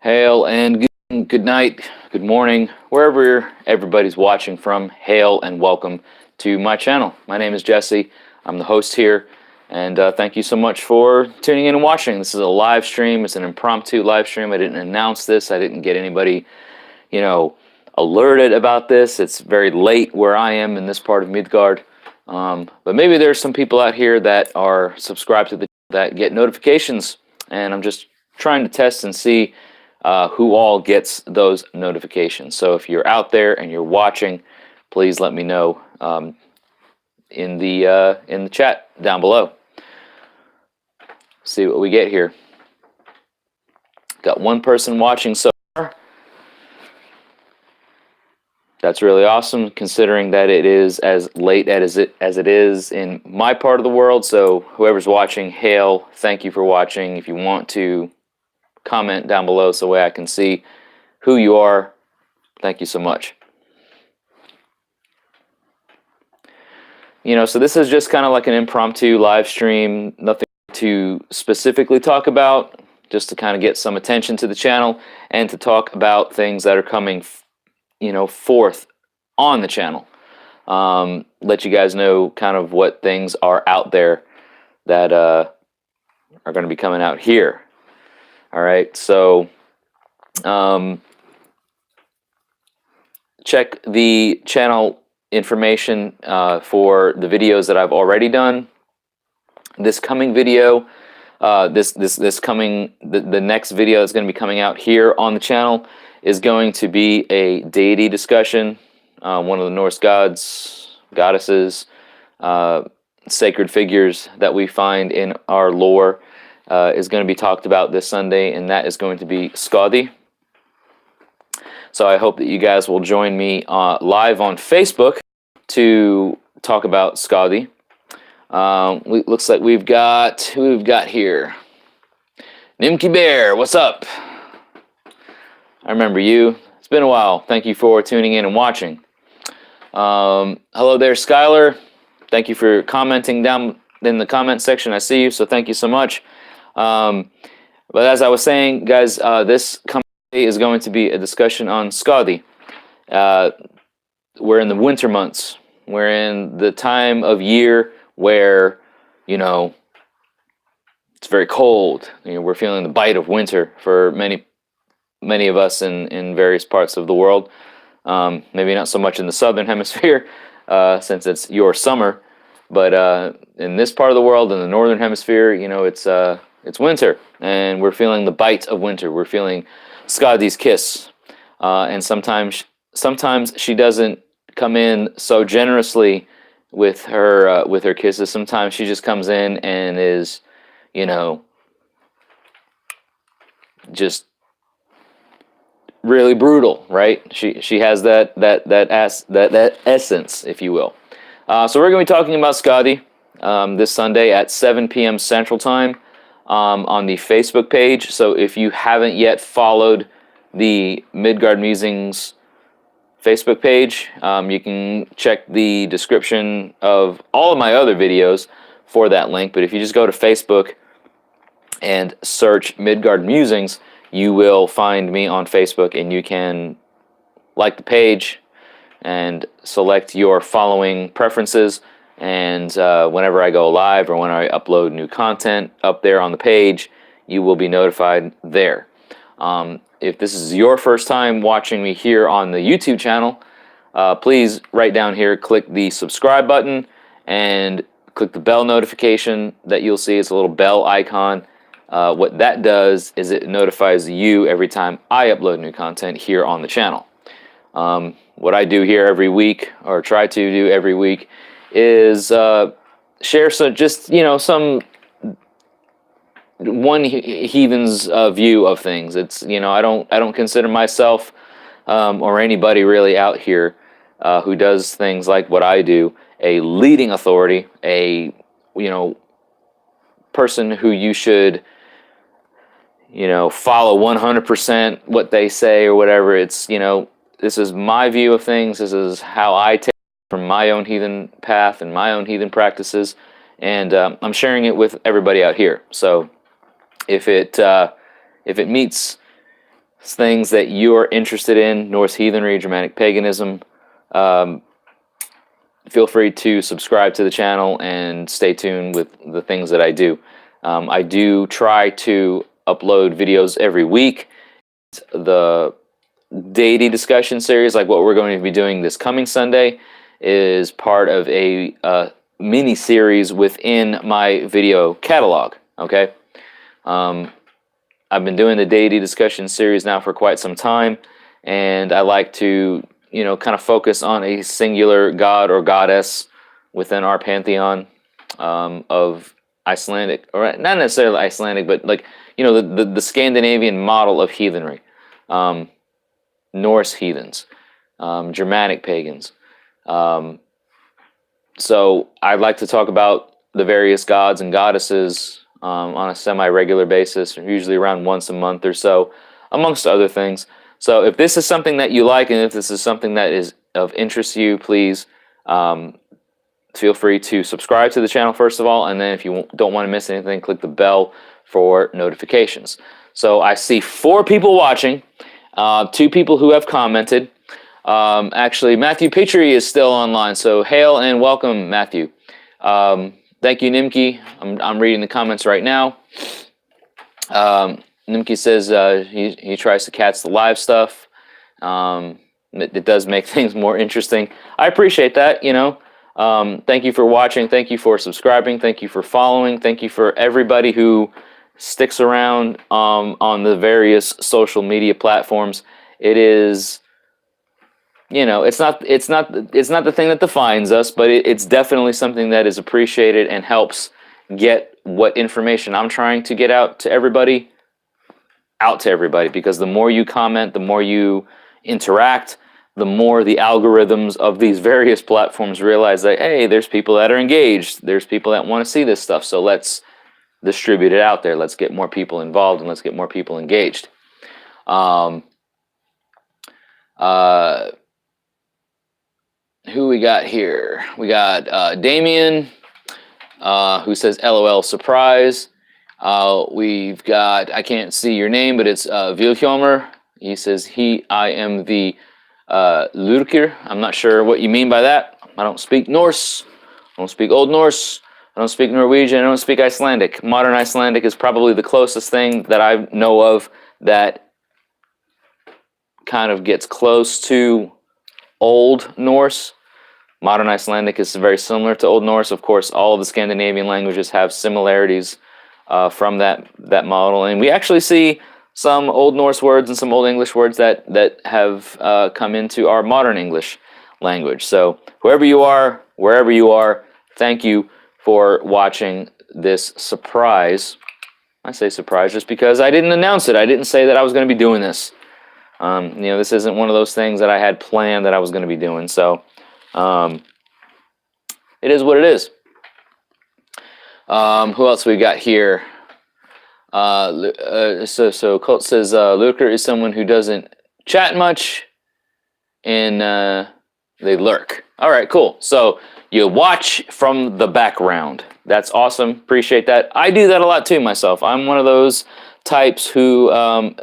Hail and good night, good morning, wherever everybody's watching from. Hail and welcome to my channel. My name is Jesse. I'm the host here, and thank you so much for tuning in and watching. This is a live stream. It's an impromptu live stream. I didn't announce this. I didn't get anybody, alerted about this. It's very late where I am in this part of Midgard. But maybe there's some people out here that are subscribed to that get notifications, and I'm just trying to test and see who all gets those notifications. So if you're out there and you're watching, please let me know in the chat down below. See what we get here. Got one person watching so far. That's really awesome, considering that it is as late as it is in my part of the world. So whoever's watching, hail, thank you for watching. If you want to comment down below so way I can see who you are, thank you so much. So this is just kind of like an impromptu live stream, nothing to specifically talk about, just to kind of get some attention to the channel and to talk about things that are coming forth on the channel. Let you guys know kind of what things are out there that are going to be coming out here. All right, so check the channel information for the videos that I've already done. This coming video, the next video that's going to be coming out here on the channel is going to be a deity discussion. One of the Norse gods, goddesses, sacred figures that we find in our lore is going to be talked about this Sunday, and that is going to be Skadi. So I hope that you guys will join me live on Facebook to talk about Skadi. Looks like who we've got here. Nimki Bear, what's up? I remember you. It's been a while. Thank you for tuning in and watching. Hello there, Skylar. Thank you for commenting down in the comment section. I see you, so thank you so much. But as I was saying, guys, this coming day is going to be a discussion on Skadi. We're in the winter months. We're in the time of year where, it's very cold. We're feeling the bite of winter for many of us in various parts of the world. Maybe not so much in the southern hemisphere, since it's your summer, but in this part of the world, in the northern hemisphere, it's winter, and we're feeling the bite of winter. We're feeling Skadi's kiss, and sometimes she doesn't come in so generously with her kisses. Sometimes she just comes in and is, just really brutal, right? She has that essence, if you will. So we're going to be talking about Skadi this Sunday at 7 p.m. Central Time on the Facebook page. So if you haven't yet followed the Midgard Musings Facebook page, you can check the description of all of my other videos for that link. But if you just go to Facebook and search Midgard Musings, you will find me on Facebook, and you can like the page and select your following preferences. And whenever I go live or when I upload new content up there on the page, you will be notified there. If this is your first time watching me here on the YouTube channel, please right down here, click the subscribe button and click the bell notification that you'll see. It's a little bell icon. What that does is it notifies you every time I upload new content here on the channel. What I do here every week, or try to do every week, is share some one heathen's view of things. It's I don't consider myself or anybody really out here who does things like what I do a leading authority, a person who you should follow 100% what they say or whatever. It's this is my view of things. This is how I take from my own heathen path and my own heathen practices, and I'm sharing it with everybody out here. So if it meets things that you are interested in, Norse heathenry, Germanic paganism, feel free to subscribe to the channel and stay tuned with the things that I do. I do try to upload videos every week. The deity discussion series, like what we're going to be doing this coming Sunday, is part of a mini series within my video catalog. Okay, I've been doing the deity discussion series now for quite some time, and I like to, kind of focus on a singular god or goddess within our pantheon of Icelandic, or not necessarily Icelandic, but like, the Scandinavian model of heathenry. Norse heathens, Germanic pagans. So I'd like to talk about the various gods and goddesses on a semi-regular basis, usually around once a month or so, amongst other things. So if this is something that you like, and if this is something that is of interest to you, please feel free to subscribe to the channel first of all, and then if you don't want to miss anything, click the bell for notifications. So I see 4 people watching, 2 people who have commented. Actually, Matthew Petrie is still online, so hail and welcome, Matthew. Thank you, Nimki. I'm reading the comments right now. Nimki says he tries to catch the live stuff. It does make things more interesting. I appreciate that, Thank you for watching. Thank you for subscribing. Thank you for following. Thank you for everybody who sticks around on the various social media platforms. It is, it's not the thing that defines us, but it's definitely something that is appreciated and helps get what information I'm trying to get out to everybody, because the more you comment, the more you interact, the more the algorithms of these various platforms realize that, hey, there's people that are engaged, there's people that want to see this stuff, so let's distribute it out there. Let's get more people involved and let's get more people engaged. Who we got here? We got Damian, who says LOL surprise. We've got, I can't see your name, but it's Vilhjalmur. He says I am the Lurker. I'm not sure what you mean by that. I don't speak Norse. I don't speak Old Norse. I don't speak Norwegian. I don't speak Icelandic. Modern Icelandic is probably the closest thing that I know of that kind of gets close to Old Norse. Modern Icelandic is very similar to Old Norse. Of course, all of the Scandinavian languages have similarities from that model. And we actually see some Old Norse words and some Old English words that have come into our modern English language. So whoever you are, wherever you are, thank you for watching this surprise. I say surprise just because I didn't announce it. I didn't say that I was going to be doing this. This isn't one of those things that I had planned that I was going to be doing. So it is what it is. Who else we got here? So Colt says Lurker is someone who doesn't chat much, and they lurk. All right, cool. So you watch from the background. That's awesome. Appreciate that. I do that a lot too myself. I'm one of those types who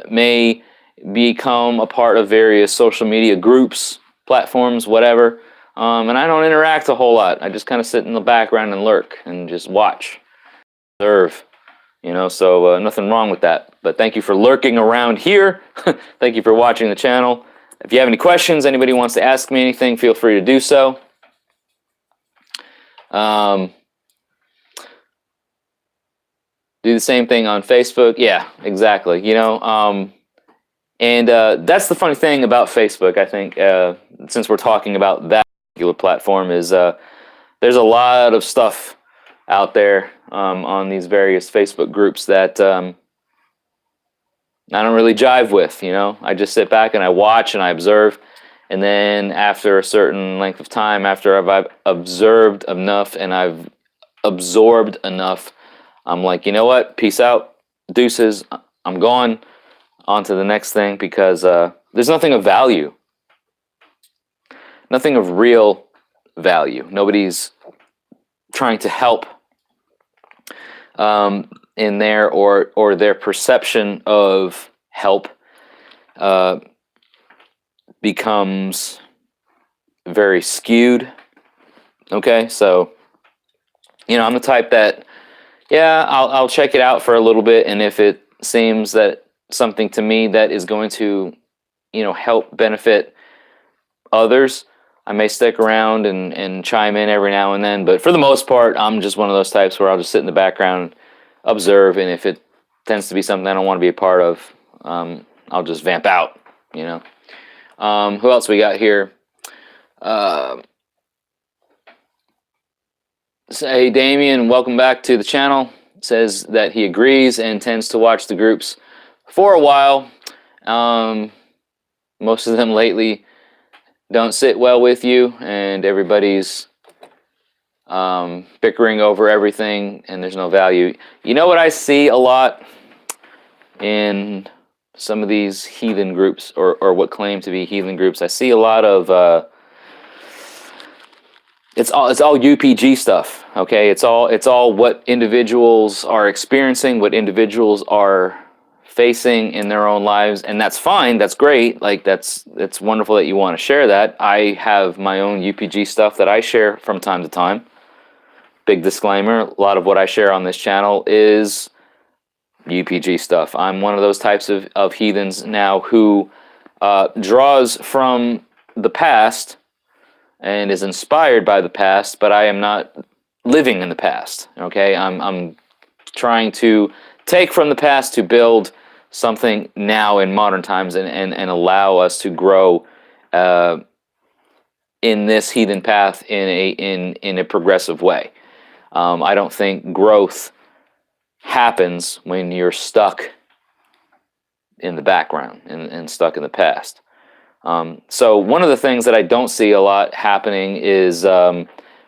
may become a part of various social media groups, platforms, whatever, and I don't interact a whole lot. I just kind of sit in the background and lurk and just watch, observe. So nothing wrong with that. But thank you for lurking around here. Thank you for watching the channel. If you have any questions, anybody wants to ask me anything, feel free to do so. Do the same thing on Facebook. Yeah, exactly. And that's the funny thing about Facebook, I think, since we're talking about that particular platform, is there's a lot of stuff out there on these various Facebook groups that I don't really jive with. I just sit back and I watch and I observe, and then after a certain length of time, after I've observed enough and I've absorbed enough, I'm like, you know what? Peace out, deuces. I'm gone. On to the next thing, because there's nothing of value, nothing of real value. Nobody's trying to help in there, or their perception of help becomes very skewed. Okay, so I'm the type that, yeah, I'll check it out for a little bit, and if it seems that something to me that is going to help benefit others, I may stick around and chime in every now and then. But for the most part, I'm just one of those types where I'll just sit in the background, observe, and if it tends to be something I don't want to be a part of, I'll just vamp out. Who else we got here? Hey, Damian, welcome back to the channel. Says that he agrees and tends to watch the groups for a while. Most of them lately don't sit well with you, and everybody's bickering over everything, and there's no value. You know what I see a lot in some of these heathen groups, or what claim to be heathen groups? I see a lot of it's all UPG stuff. Okay, it's all what individuals are experiencing, what individuals are facing in their own lives, and that's fine. That's great. Like it's wonderful that you want to share that. I have my own UPG stuff that I share from time to time. Big disclaimer: a lot of what I share on this channel is UPG stuff. I'm one of those types of heathens now who draws from the past and is inspired by the past, but I am not living in the past. Okay, I'm trying to take from the past to build something now in modern times, and allow us to grow in this heathen path in a progressive way. I don't think growth happens when you're stuck in the background and stuck in the past. So one of the things that I don't see a lot happening is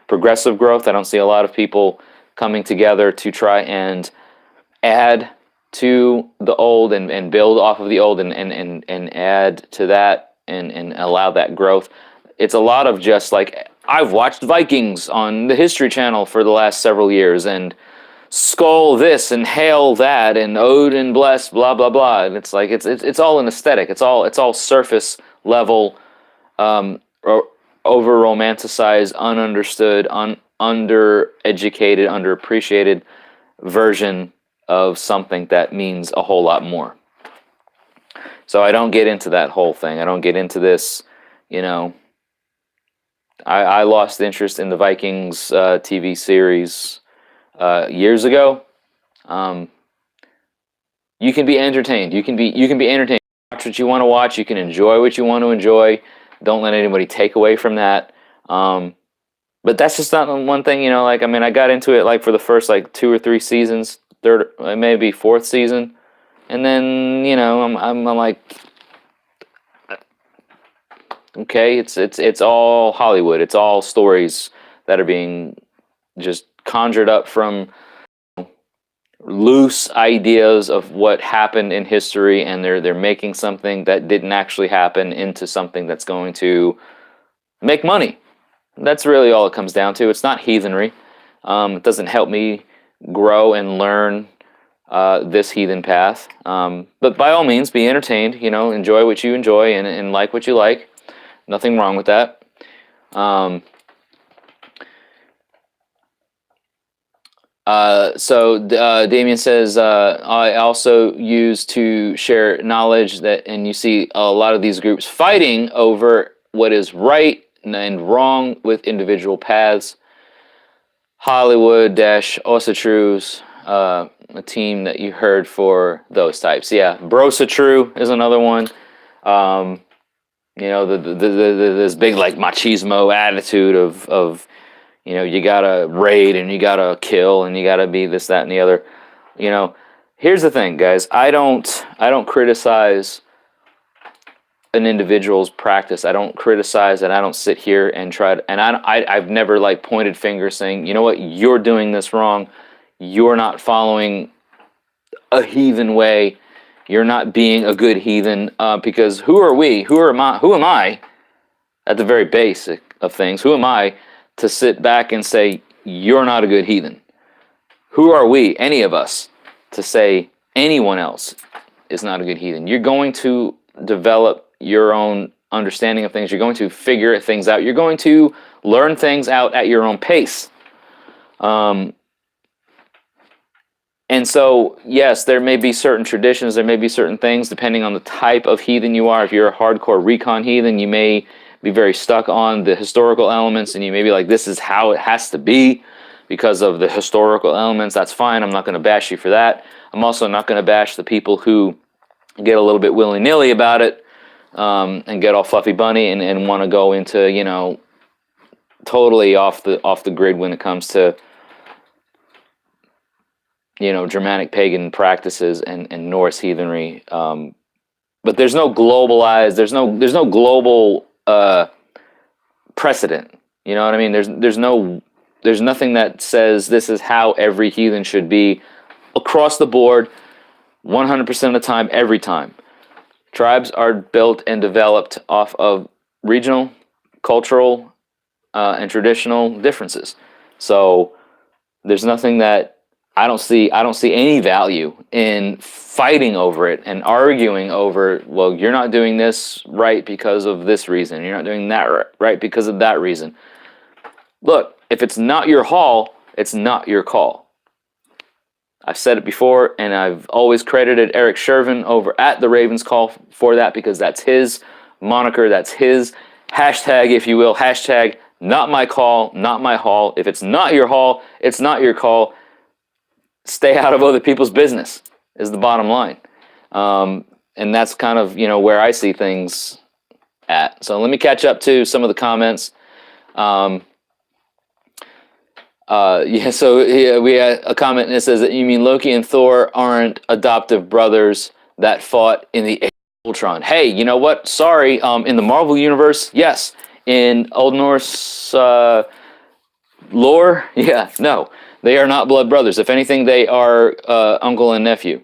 progressive growth. I don't see a lot of people coming together to try and add to the old and build off of the old and add to that and allow that growth. It's a lot of just like, I've watched Vikings on the History Channel for the last several years, and Skull this and Hail that and Odin bless blah blah blah, and it's like it's all an aesthetic. It's all surface level, over romanticized, ununderstood, undereducated, underappreciated version of something that means a whole lot more. So I don't get into that whole thing. I don't get into this, I lost interest in the Vikings TV series years ago. You can be entertained. You can be entertained. Watch what you want to watch. You can enjoy what you want to enjoy. Don't let anybody take away from that. But that's just not one thing, I got into it for the first 2 or 3 seasons, third, maybe fourth season, and then I'm like, okay, it's all Hollywood. It's all stories that are being just conjured up from loose ideas of what happened in history, and they're making something that didn't actually happen into something that's going to make money. That's really all it comes down to. It's not heathenry. It doesn't help me grow and learn this heathen path. But by all means, be entertained. Enjoy what you enjoy and like what you like. Nothing wrong with that. Damian says, I also use to share knowledge and you see a lot of these groups fighting over what is right and wrong with individual paths. Hollywood-Osatru's, a team that you heard for those types. Yeah, Brosatru is another one. This big machismo attitude of you gotta raid and you gotta kill and you gotta be this, that, and the other. Here's the thing, guys. I don't criticize an individual's practice. I don't criticize, and I don't sit here and try to, and I've never pointed fingers saying, you know what, you're doing this wrong. You're not following a heathen way. You're not being a good heathen, because who are we? Who am I? At the very basic of things, who am I to sit back and say you're not a good heathen? Who are we, any of us, to say anyone else is not a good heathen? You're going to develop your own understanding of things. You're going to figure things out. You're going to learn things out at your own pace. And so, yes, there may be certain traditions, there may be certain things, depending on the type of heathen you are. If you're a hardcore recon heathen, you may be very stuck on the historical elements, and you may be like, this is how it has to be because of the historical elements. That's fine. I'm not going to bash you for that. I'm also not going to bash the people who get a little bit willy-nilly about it, and get all fluffy bunny and want to go into, you know, totally off the grid when it comes to, you know, Germanic pagan practices and Norse heathenry. But there's no globalized, there's no global precedent. You know what I mean? There's nothing that says this is how every heathen should be across the board, 100% of the time, every time. Tribes are built and developed off of regional, cultural, and traditional differences. So there's nothing that I don't see any value in fighting over it and arguing over, well, you're not doing this right because of this reason. You're not doing that right because of that reason. Look, if it's not your hall, it's not your call. I've said it before, and I've always credited Eric Shervin over at the Ravens Call for that, because that's his moniker, that's his hashtag, if you will, hashtag not my call, not my hall. If it's not your hall, it's not your call. Stay out of other people's business is the bottom line. And that's kind of, you know, where I see things at. So let me catch up to some of the comments. We had a comment and it says that you mean Loki and Thor aren't adoptive brothers that fought in the Age of Ultron. Hey, you know what? Sorry, in the Marvel universe, yes. In Old Norse lore, yeah, no. They are not blood brothers. If anything, they are uncle and nephew.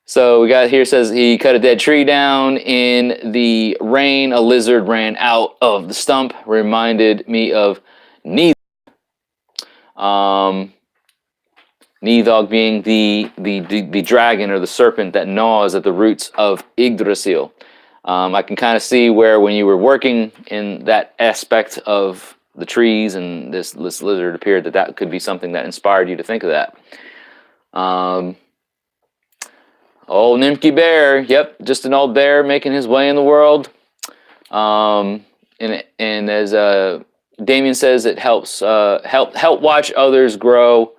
So we got here, says he cut a dead tree down in the rain. A lizard ran out of the stump. Reminded me of Nidhogg. Nidhogg being the dragon or the serpent that gnaws at the roots of Yggdrasil. I can kind of see where when you were working in that aspect of the trees and this lizard appeared, that could be something that inspired you to think of that. Old Nimki Bear, yep, just an old bear making his way in the world. And as Damian says, it helps help watch others grow.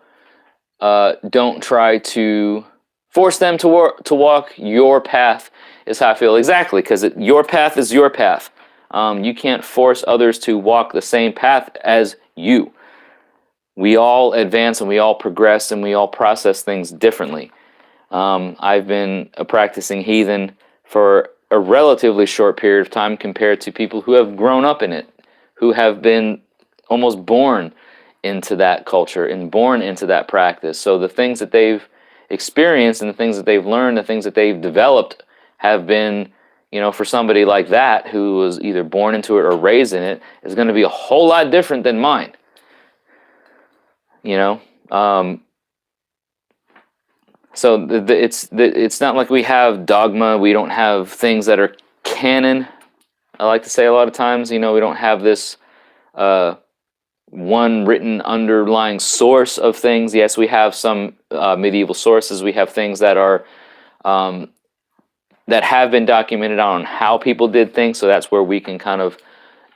Don't try to force them to walk your path. Is how I feel exactly, because your path is your path. You can't force others to walk the same path as you. We all advance and we all progress and we all process things differently. I've been a practicing heathen for a relatively short period of time compared to people who have grown up in it, who have been almost born into that culture and born into that practice. So the things that they've experienced and the things that they've learned, the things that they've developed have been, you know, for somebody like that who was either born into it or raised in it, is going to be a whole lot different than mine. You know? So it's not like we have dogma. We don't have things that are canon. I like to say a lot of times, you know, we don't have this one written underlying source of things. Yes, we have some medieval sources. We have things that are that have been documented on how people did things. So that's where we can kind of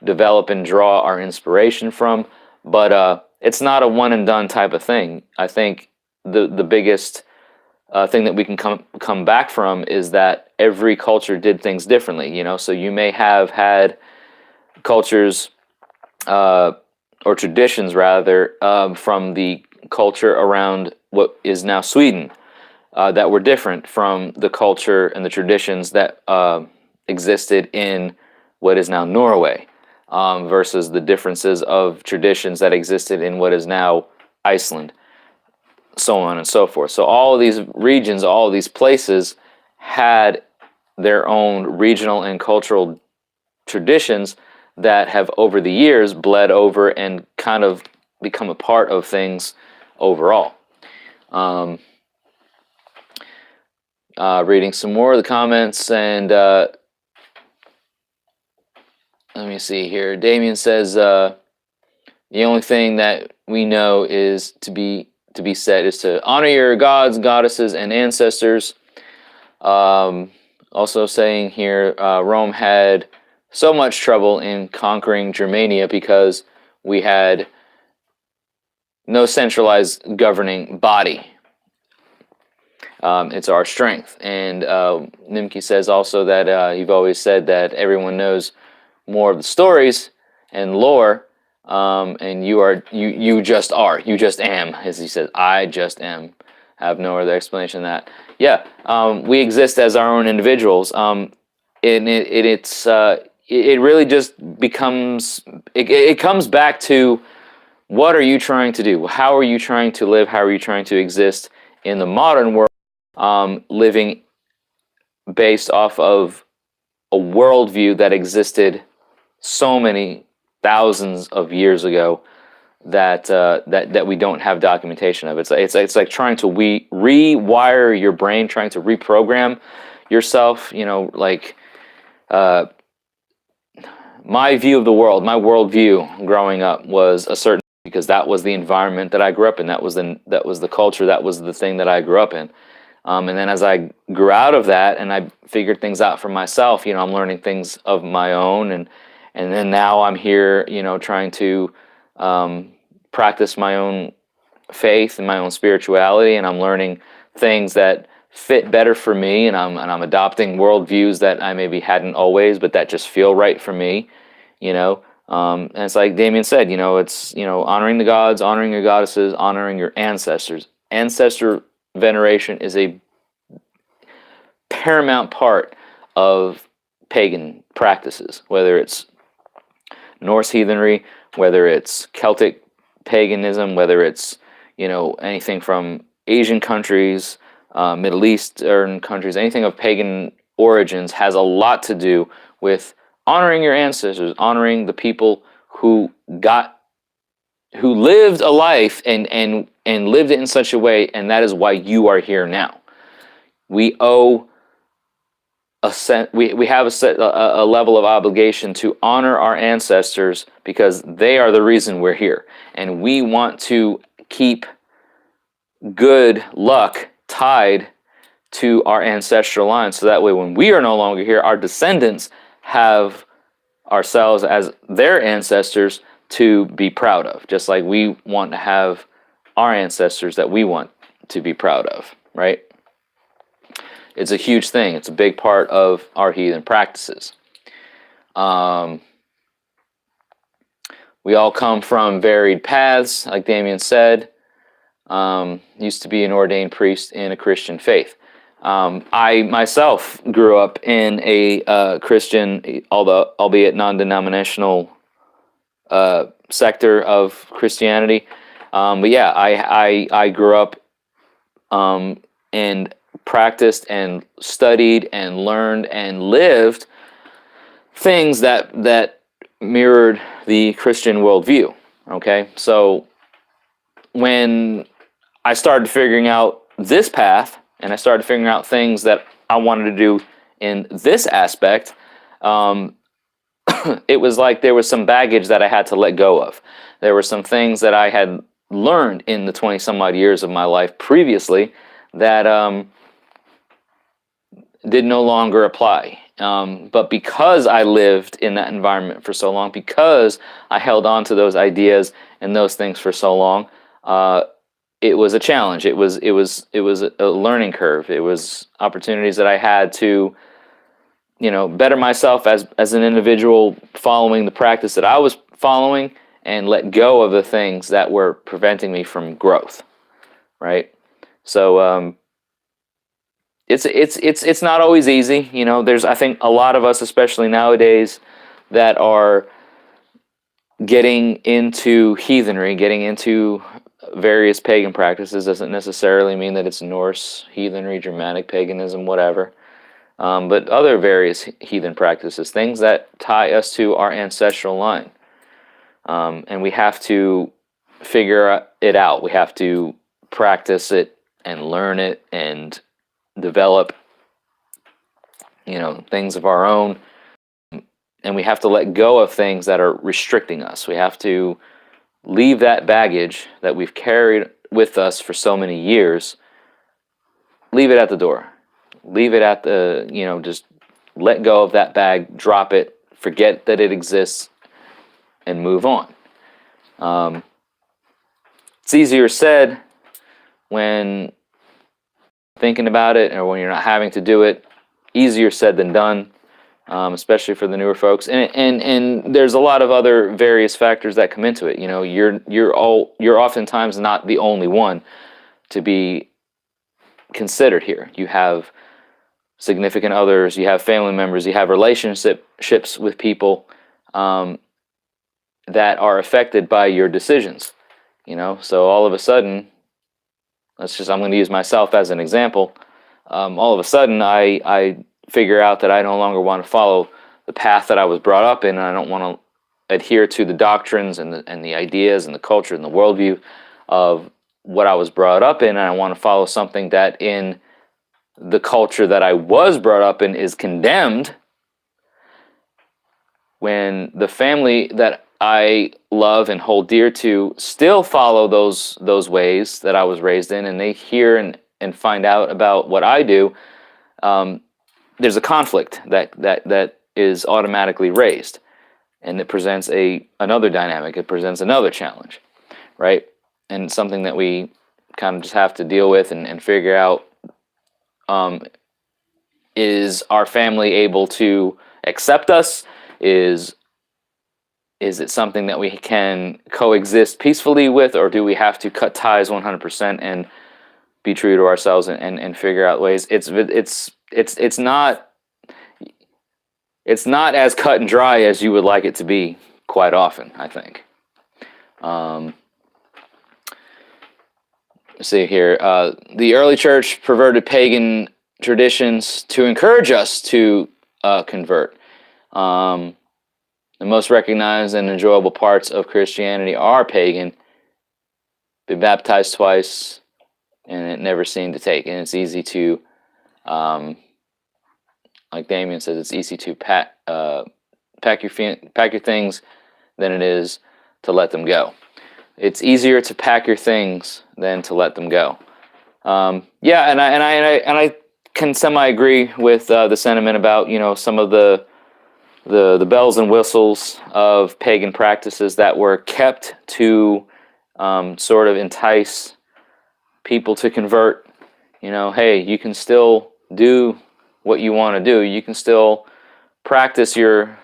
develop and draw our inspiration from. But it's not a one and done type of thing. I think the biggest thing that we can come back from is that every culture did things differently, you know. So you may have had cultures or traditions rather from the culture around what is now Sweden that were different from the culture and the traditions that existed in what is now Norway, versus the differences of traditions that existed in what is now Iceland, so on and so forth. So all of these regions, all of these places had their own regional and cultural traditions that have over the years bled over and kind of become a part of things overall. Reading some more of the comments, and let me see here. Damian says the only thing that we know is to be said is to honor your gods, goddesses, and ancestors. Also saying here, Rome had so much trouble in conquering Germania because we had no centralized governing body. It's our strength. And Nimke says also that you've always said that everyone knows more of the stories and lore, and you just are. You just am, as he says. I just am. I have no other explanation than that. Yeah, we exist as our own individuals. And it really just becomes, it comes back to, what are you trying to do? How are you trying to live? How are you trying to exist in the modern world, living based off of a worldview that existed so many thousands of years ago that that we don't have documentation of. It's like trying to rewire your brain, trying to reprogram yourself. You know, like my view of the world, my worldview growing up was a certain, because that was the environment that I grew up in. That was the culture. That was the thing that I grew up in. And then as I grew out of that and I figured things out for myself, you know, I'm learning things of my own, and then now I'm here, you know, trying to practice my own faith and my own spirituality, and I'm learning things that fit better for me, and I'm adopting worldviews that I maybe hadn't always, but that just feel right for me, you know. And it's like Damian said, you know, it's, you know, honoring the gods, honoring your goddesses, honoring your ancestors. Ancestor veneration is a paramount part of pagan practices, whether it's Norse heathenry, whether it's Celtic paganism, whether it's, you know, anything from Asian countries, Middle Eastern countries, anything of pagan origins has a lot to do with honoring your ancestors, honoring the people who lived a life and lived it in such a way, and that is why you are here now. We owe we have a level of obligation to honor our ancestors because they are the reason we're here, and we want to keep good luck tied to our ancestral line, so that way when we are no longer here, our descendants have ourselves as their ancestors to be proud of, just like we want to have our ancestors that we want to be proud of, right? It's a huge thing. It's a big part of our heathen practices. We all come from varied paths, like Damian said. Used to be an ordained priest in a Christian faith. I myself grew up in a Christian, albeit non-denominational sector of Christianity. But yeah, I grew up and practiced and studied and learned and lived things that mirrored the Christian worldview. Okay, so when I started figuring out this path, and I started figuring out things that I wanted to do in this aspect, it was like there was some baggage that I had to let go of. There were some things that I had learned in the 20-some-odd years of my life previously that did no longer apply. But because I lived in that environment for so long, because I held on to those ideas and those things for so long, it was a challenge. It was a learning curve. It was opportunities that I had to, you know, better myself as an individual, following the practice that I was following, and let go of the things that were preventing me from growth. Right. So it's not always easy. You know, there's, I think, a lot of us, especially nowadays, that are getting into heathenry, getting into various pagan practices. Doesn't necessarily mean that it's Norse heathenry, Germanic paganism, whatever. But other various heathen practices, things that tie us to our ancestral line. And we have to figure it out. We have to practice it and learn it and develop things of our own, and we have to let go of things that are restricting us. We have to leave that baggage that we've carried with us for so many years, leave it at the door. Leave it at the, just let go of that bag, drop it, forget that it exists, and move on. It's easier said when thinking about it, or when you're not having to do it. Easier said than done, especially for the newer folks. And there's a lot of other various factors that come into it. You're oftentimes not the only one to be considered here. You have significant others, you have family members, you have relationships with people that are affected by your decisions. So all of a sudden, I'm going to use myself as an example. All of a sudden, I figure out that I no longer want to follow the path that I was brought up in, and I don't want to adhere to the doctrines and the ideas and the culture and the worldview of what I was brought up in, and I want to follow something that in the culture that I was brought up in is condemned, when the family that I love and hold dear to still follow those ways that I was raised in, and they hear and find out about what I do, there's a conflict that is automatically raised, and it presents another dynamic. It presents another challenge, right? And something that we kind of just have to deal with and figure out. Is our family able to accept us? Is it something that we can coexist peacefully with, or do we have to cut ties 100% and be true to ourselves and figure out ways? It's not as cut and dry as you would like it to be quite often, I think. Let's see here. The early church perverted pagan traditions to encourage us to convert. The most recognized and enjoyable parts of Christianity are pagan. Been baptized twice, and it never seemed to take. And it's easy to, like Damian says, it's easy to pack your things than it is to let them go. It's easier to pack your things than to let them go. Yeah, and I can semi-agree with the sentiment about some of the bells and whistles of pagan practices that were kept to sort of entice people to convert. Hey, you can still do what you want to do. You can still practice your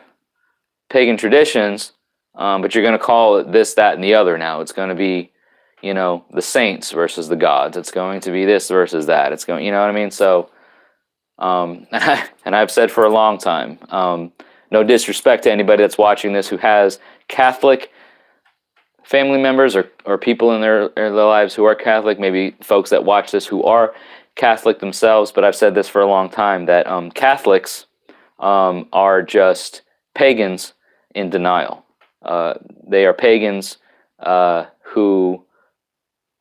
pagan traditions, but you're going to call it this, that, and the other now. It's going to be, the saints versus the gods. It's going to be this versus that. It's going, you know what I mean? So, and I've said for a long time, no disrespect to anybody that's watching this who has Catholic family members or people in their lives who are Catholic, maybe folks that watch this who are Catholic themselves, but I've said this for a long time, that Catholics are just pagans in denial. They are pagans who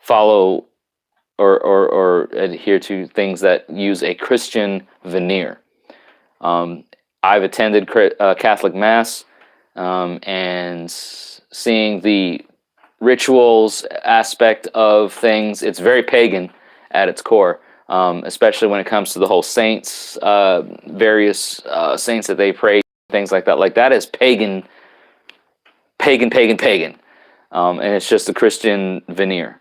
follow or adhere to things that use a Christian veneer. I've attended Catholic Mass, and seeing the rituals aspect of things, it's very pagan at its core, especially when it comes to the whole saints, various saints that they pray, things like that. Like, that is pagan, and it's just a Christian veneer.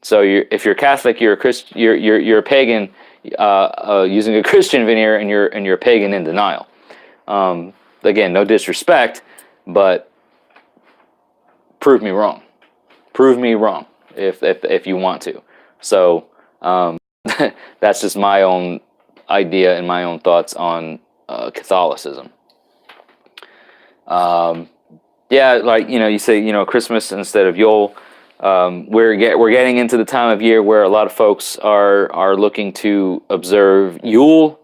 So if you're Catholic, you're a you're a pagan using a Christian veneer, and you're a pagan in denial. Again, no disrespect, but prove me wrong. Prove me wrong if you want to. So that's just my own idea and my own thoughts on Catholicism. Yeah, like you say, Christmas instead of Yule. We're getting into the time of year where a lot of folks are looking to observe Yule.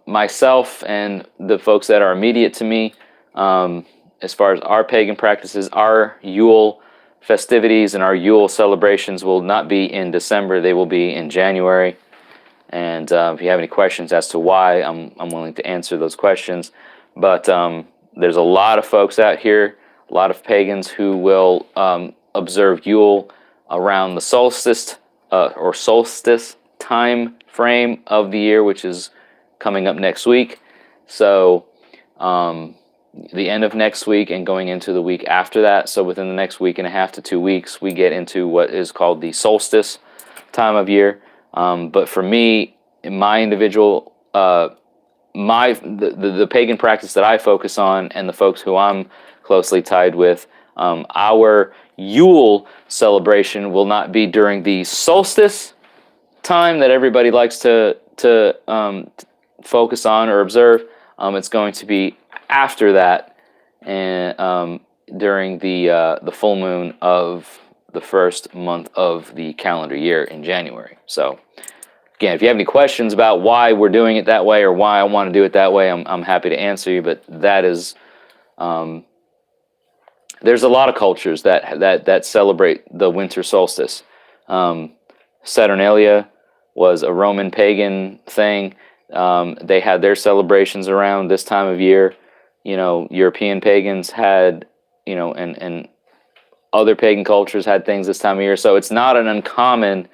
Myself and the folks that are immediate to me, as far as our pagan practices, our Yule festivities and our Yule celebrations will not be in December. They will be in January. And if you have any questions as to why, I'm willing to answer those questions. But there's a lot of folks out here, a lot of pagans who will observe Yule around the solstice or solstice time frame of the year, which is coming up next week. So the end of next week and going into the week after that. So within the next week and a half to 2 weeks, we get into what is called the solstice time of year. But for me, in my individual, the pagan practice that I focus on, and the folks who I'm closely tied with, our Yule celebration will not be during the solstice time that everybody likes to focus on or observe. It's going to be after that, and during the full moon of the first month of the calendar year in January. So again, if you have any questions about why we're doing it that way or why I want to do it that way, I'm happy to answer you. But that is, there's a lot of cultures that celebrate the winter solstice. Saturnalia was a Roman pagan thing. They had their celebrations around this time of year. European pagans had, and other pagan cultures had things this time of year. So it's not an uncommon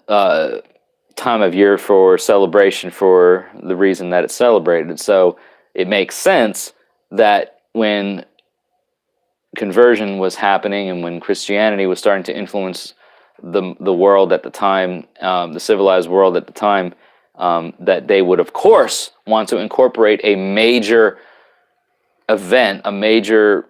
time of year for celebration for the reason that it's celebrated. So it makes sense that when conversion was happening and when Christianity was starting to influence the world at the time, the civilized world at the time, that they would, of course, want to incorporate a major event, a major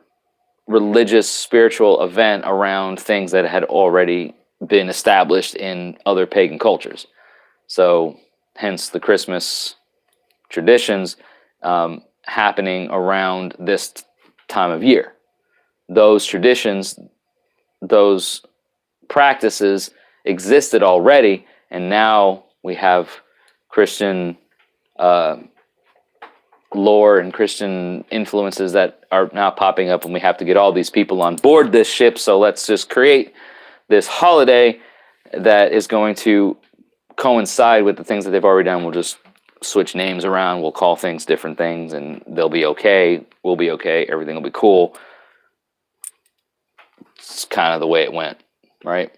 religious, spiritual event around things that had already been established in other pagan cultures. So, hence the Christmas traditions happening around this time of year. Those traditions, those practices existed already, and now we have Christian lore and Christian influences that are now popping up, and we have to get all these people on board this ship. So let's just create this holiday that is going to coincide with the things that they've already done. We'll just switch names around. We'll call things different things, and they'll be okay. We'll be okay. Everything will be cool. It's kind of the way it went, right?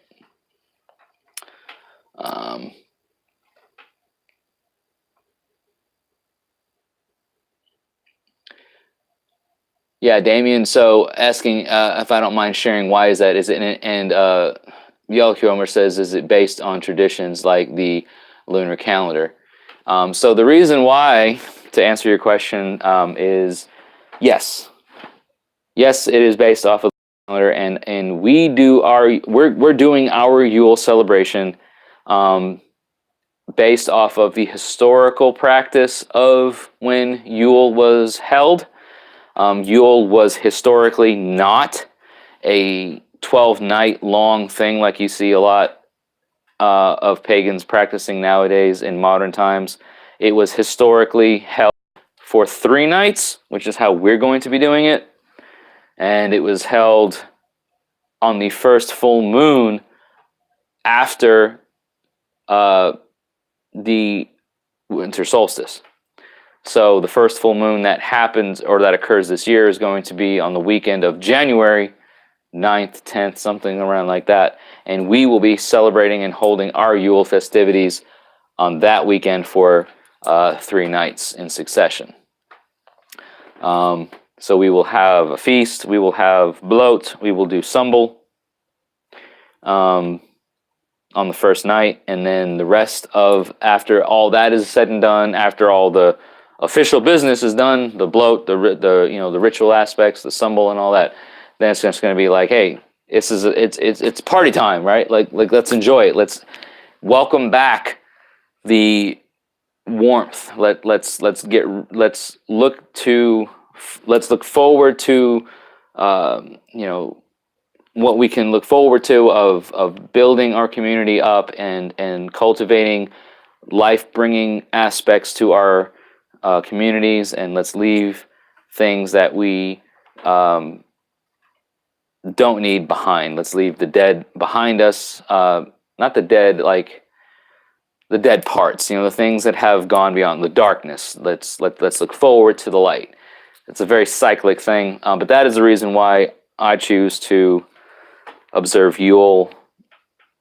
Yeah, Damian. So asking if I don't mind sharing, why is that? Is it and Yellow says, is it based on traditions like the lunar calendar? So the reason why, to answer your question, is yes. Yes, it is based off of the calendar, and we're doing our Yule celebration based off of the historical practice of when Yule was held. Yule was historically not a 12-night long thing like you see a lot of pagans practicing nowadays in modern times. It was historically held for 3 nights, which is how we're going to be doing it. And it was held on the first full moon after the winter solstice. So the first full moon that happens or that occurs this year is going to be on the weekend of January 9th, 10th, something around like that. And we will be celebrating and holding our Yule festivities on that weekend for 3 nights in succession. So we will have a feast, we will have bloat, we will do sumble on the first night, and then the rest of, after all that is said and done, after all the official business is done, the bloat, the ritual aspects, the sumble and all that, then it's just going to be like, hey, it's party time, right? Like let's enjoy it. Let's welcome back the warmth. Let's look forward to what we can look forward to of building our community up and cultivating life-bringing aspects to our communities, and let's leave things that we don't need behind. Let's leave the dead behind us. Not the dead like the dead parts, the things that have gone beyond the darkness. Let's look forward to the light. It's a very cyclic thing, but that is the reason why I choose to observe Yule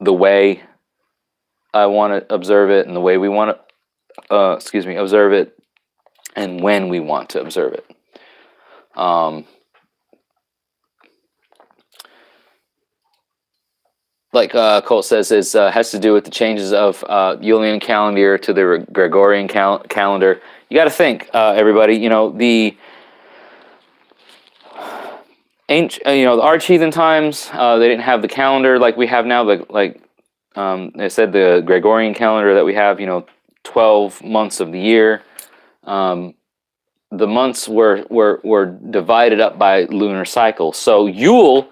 the way I want to observe it, and the way we want to, observe it, and when we want to observe it. Like Colt says, it has to do with the changes of Julian calendar to the Gregorian calendar. You got to think, everybody. The ancient, the arch heathen times, they didn't have the calendar like we have now. Like they said, the Gregorian calendar that we have, 12 months of the year. The months were divided up by lunar cycles. So Yule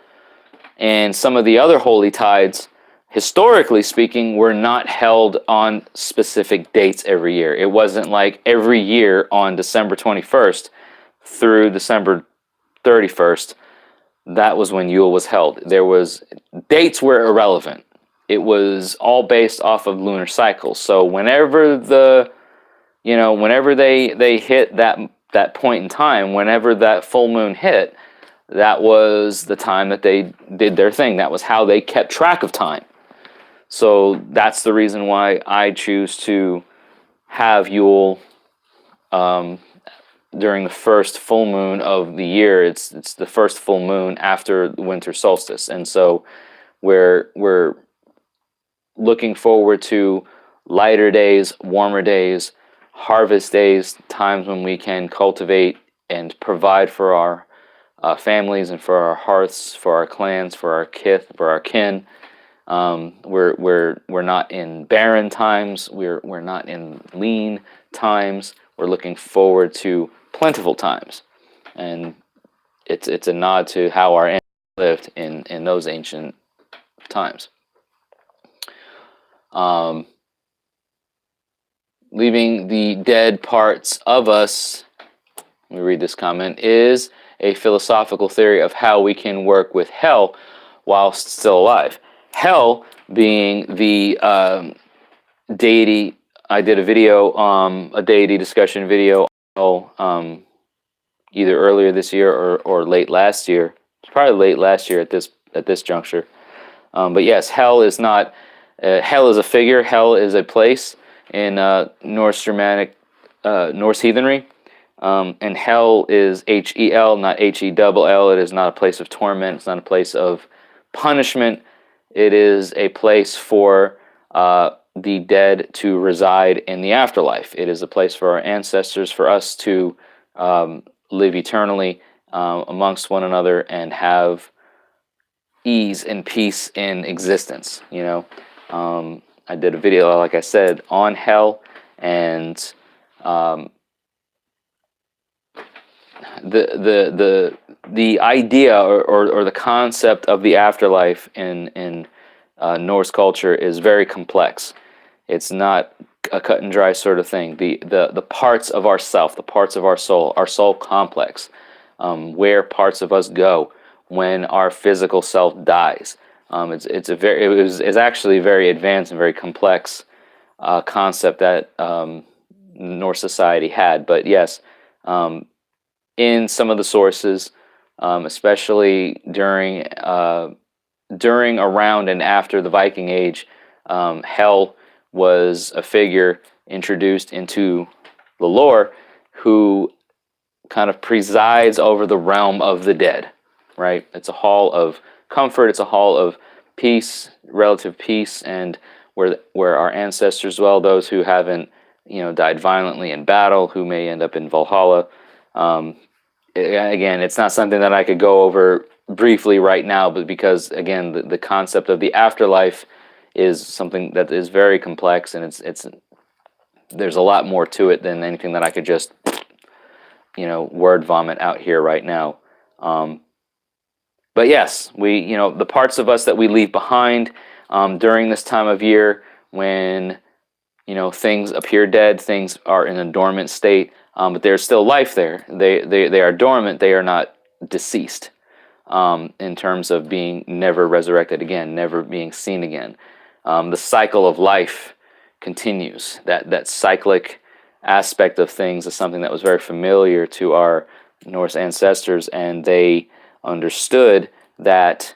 and some of the other holy tides, historically speaking, were not held on specific dates every year. It wasn't like every year on December 21st through December 31st, that was when Yule was held. Dates were irrelevant. It was all based off of lunar cycles. So whenever they hit that point in time, whenever that full moon hit, that was the time that they did their thing. That was how they kept track of time. So that's the reason why I choose to have Yule during the first full moon of the year. It's the first full moon after the winter solstice, and so we're looking forward to lighter days, warmer days, harvest days, times when we can cultivate and provide for our families and for our hearths, for our clans, for our kith, for our kin. We're not in barren times. We're not in lean times. We're looking forward to plentiful times, and it's a nod to how our ancestors lived in those ancient times. Leaving the dead parts of us, let me read this comment, is a philosophical theory of how we can work with hell whilst still alive. Hell being the deity. I did a video, a deity discussion video, either earlier this year or late last year. It's probably late last year at this juncture. But yes, hell is not. Hell is a figure. Hell is a place in Norse Germanic, Norse heathenry. And hell is Hel, not Hell. It is not a place of torment. It's not a place of punishment. It is a place for the dead to reside in the afterlife. It is a place for our ancestors, for us to live eternally amongst one another and have ease and peace in existence. I did a video, like I said, on hell, and the idea or the concept of the afterlife in Norse culture is very complex. It's not a cut and dry sort of thing. The parts of ourself, the parts of our soul complex, where parts of us go when our physical self dies. It's actually a very advanced and very complex concept that Norse society had. But yes, in some of the sources, especially during, around, and after the Viking Age, hell was a figure introduced into the lore who kind of presides over the realm of the dead, right? It's a hall of comfort. It's a hall of peace, relative peace, and where our ancestors dwell, those who haven't, died violently in battle, who may end up in Valhalla. Again, it's not something that I could go over briefly right now, but because, again, the concept of the afterlife is something that is very complex, and there's a lot more to it than anything that I could just, word vomit out here right now. But yes, the parts of us that we leave behind during this time of year when, things appear dead, things are in a dormant state, but there's still life there. They are dormant. They are not deceased in terms of being never resurrected again, never being seen again. The cycle of life continues. That cyclic aspect of things is something that was very familiar to our Norse ancestors, and they understood that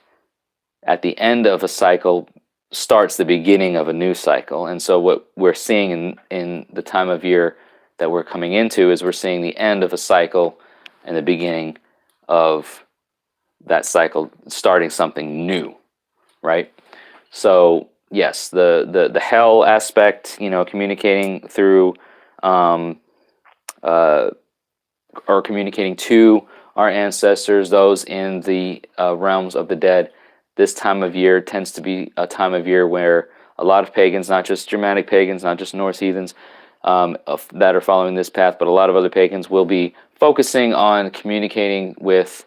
at the end of a cycle starts the beginning of a new cycle. And so what we're seeing in the time of year that we're coming into is we're seeing the end of a cycle and the beginning of that cycle, starting something new, right? So yes, the hell aspect, communicating through or communicating to our ancestors, those in the realms of the dead. This time of year tends to be a time of year where a lot of pagans, not just Germanic pagans, not just Norse heathens, that are following this path, but a lot of other pagans will be focusing on communicating with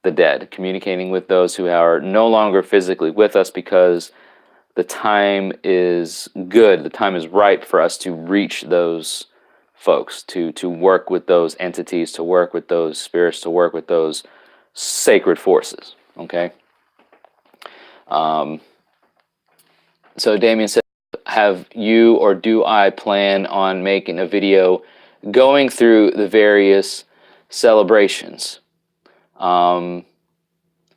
the dead, communicating with those who are no longer physically with us, because the time is good, the time is ripe for us to reach those folks, to work with those entities, to work with those spirits, to work with those sacred forces, okay? So Damian said, have you or do I plan on making a video going through the various celebrations? I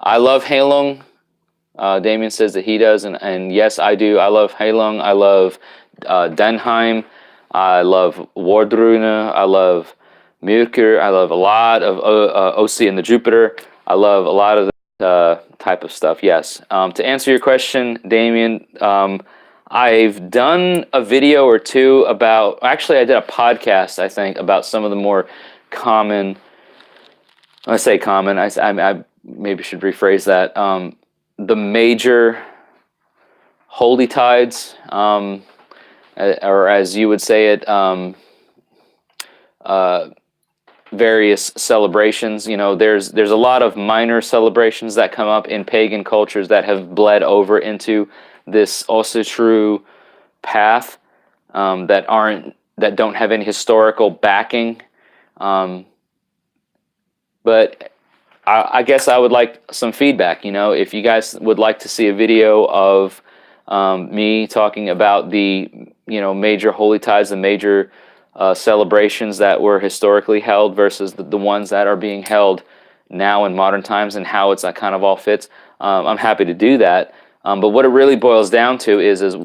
love Heilung. Damian says that he does, and yes, I do. I love Heilung. I love Denheim. I love Wardruna. I love Lurker. I love a lot of OC and the Jupiter. I love a lot of that type of stuff, yes. To answer your question, Damian, I've done a video or two about, actually I did a podcast, I think, about some of the more common, I say common, I maybe should rephrase that, the major holy tides, or as you would say it, various celebrations. There's a lot of minor celebrations that come up in pagan cultures that have bled over into this also true path, that don't have any historical backing. But I guess I would like some feedback. If you guys would like to see a video of me talking about the major holy tides, the major celebrations that were historically held versus the ones that are being held now in modern times, and how it's kind of all fits, I'm happy to do that. But what it really boils down to is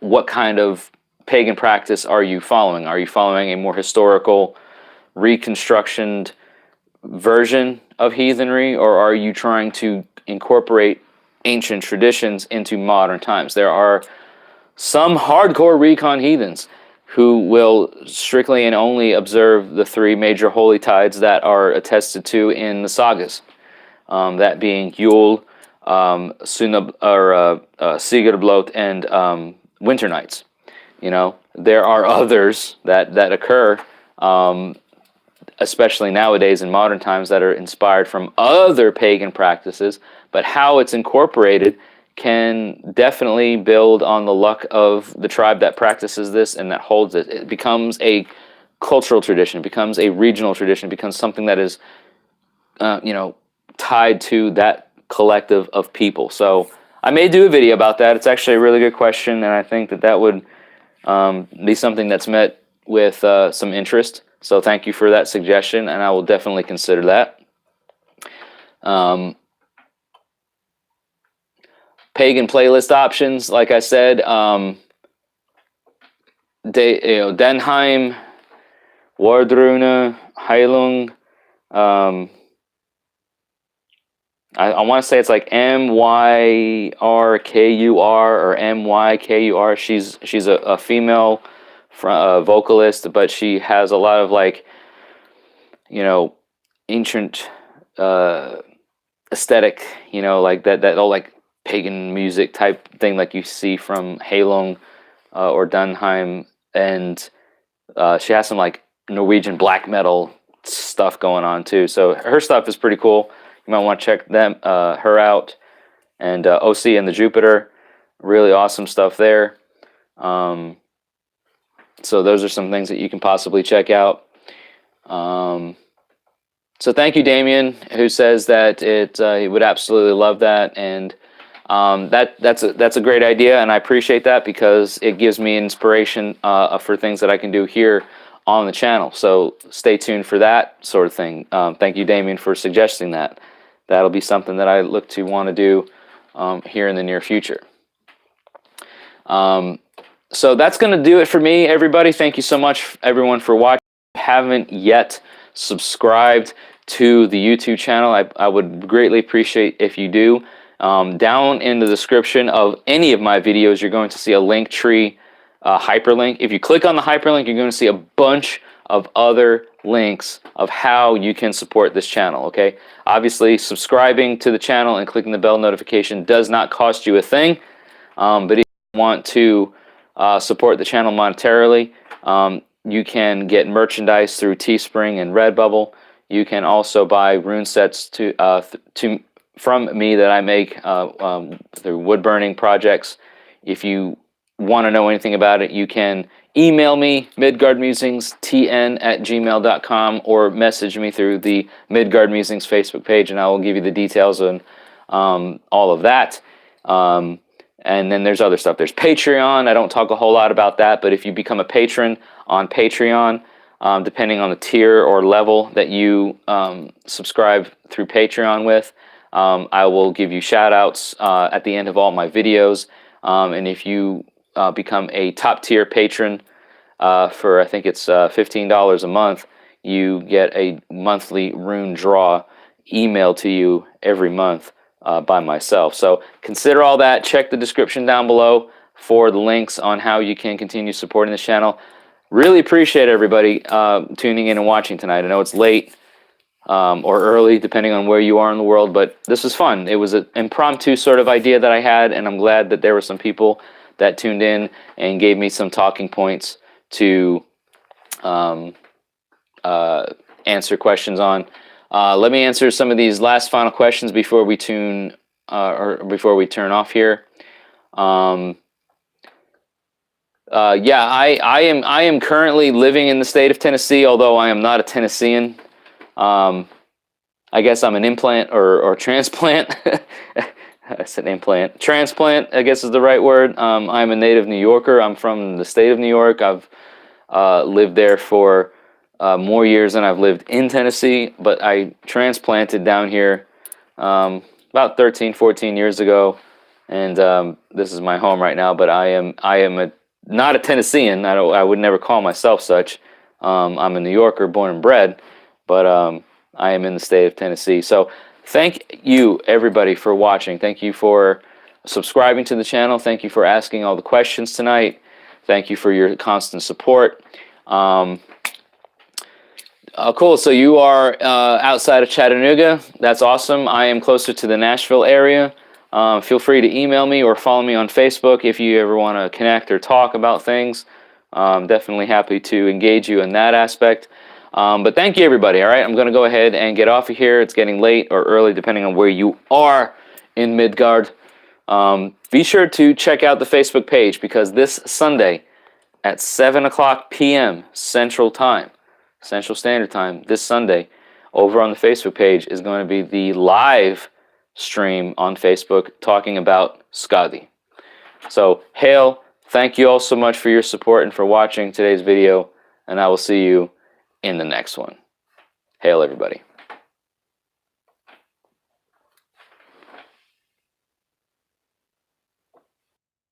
what kind of pagan practice are you following? Are you following a more historical, reconstructioned version of heathenry, or are you trying to incorporate ancient traditions into modern times? There are some hardcore recon heathens who will strictly and only observe the three major holy tides that are attested to in the sagas, that being Yule, Sigurblot, and Winter Nights. There are others that occur, especially nowadays in modern times, that are inspired from other pagan practices, but how it's incorporated can definitely build on the luck of the tribe that practices this and that holds it. It becomes a cultural tradition, it becomes a regional tradition, it becomes something that is tied to that collective of people. So I may do a video about that. It's actually a really good question, and I think that would be something that's met with some interest. So thank you for that suggestion, and I will definitely consider that. Pagan playlist options, like I said, Denheim, Wardruna, Heilung. I want to say it's like Myrkur or Mykur. She's a female vocalist, but she has a lot of ancient aesthetic, like that old pagan music type thing like you see from Heilung or Dunheim, and she has some Norwegian black metal stuff going on too. So her stuff is pretty cool. You might want to check her out. And OC and the Jupiter, really awesome stuff there. So those are some things that you can possibly check out. So thank you, Damian, who says that he would absolutely love that. And That's a great idea, and I appreciate that because it gives me inspiration for things that I can do here on the channel. So stay tuned for that sort of thing. Thank you, Damian, for suggesting that. That'll be something that I look to want to do here in the near future. So that's going to do it for me, everybody. Thank you so much, everyone, for watching. If you haven't yet subscribed to the YouTube channel, I would greatly appreciate if you do. Down in the description of any of my videos, you're going to see a Linktree hyperlink. If you click on the hyperlink, you're going to see a bunch of other links of how you can support this channel, okay? Obviously, subscribing to the channel and clicking the bell notification does not cost you a thing, but if you want to support the channel monetarily, you can get merchandise through Teespring and Redbubble. You can also buy rune sets from me that I make through wood burning projects. If you want to know anything about it, you can email me, midgardmusingstn@gmail.com, or message me through the Midgard Musings Facebook page, and I will give you the details on all of that. And then there's other stuff. There's Patreon. I don't talk a whole lot about that, but if you become a patron on Patreon, depending on the tier or level that you subscribe through Patreon with, I will give you shout-outs at the end of all my videos. And if you become a top-tier patron for, I think it's $15 a month, you get a monthly rune draw emailed to you every month by myself. So consider all that. Check the description down below for the links on how you can continue supporting this channel. Really appreciate everybody tuning in and watching tonight. I know it's late or early, depending on where you are in the world, but this was fun. It was an impromptu sort of idea that I had, and I'm glad that there were some people that tuned in and gave me some talking points to answer questions on. Let me answer some of these last final questions before we turn off here. Yeah, I am currently living in the state of Tennessee, although I am not a Tennessean. I guess I'm an implant or transplant. I said implant. Transplant, I guess is the right word. I'm a native New Yorker. I'm from the state of New York. I've lived there for more years than I've lived in Tennessee, but I transplanted down here about 13, 14 years ago, and this is my home right now. But I am not a Tennessean. I would never call myself such. I'm a New Yorker, born and bred, but I am in the state of Tennessee. So thank you, everybody, for watching. Thank you for subscribing to the channel. Thank you for asking all the questions tonight. Thank you for your constant support. Cool. So you are outside of Chattanooga. That's awesome. I am closer to the Nashville area. Feel free to email me or follow me on Facebook if you ever want to connect or talk about things. I'm definitely happy to engage you in that aspect. But thank you, everybody. All right, I'm going to go ahead and get off of here. It's getting late or early, depending on where you are in Midgard. Be sure to check out the Facebook page, because this Sunday at 7 o'clock p.m. Central Standard Time, this Sunday, over on the Facebook page is going to be the live stream on Facebook talking about Skadi. So, hail, thank you all so much for your support and for watching today's video, and I will see you in the next one. Hail, everybody.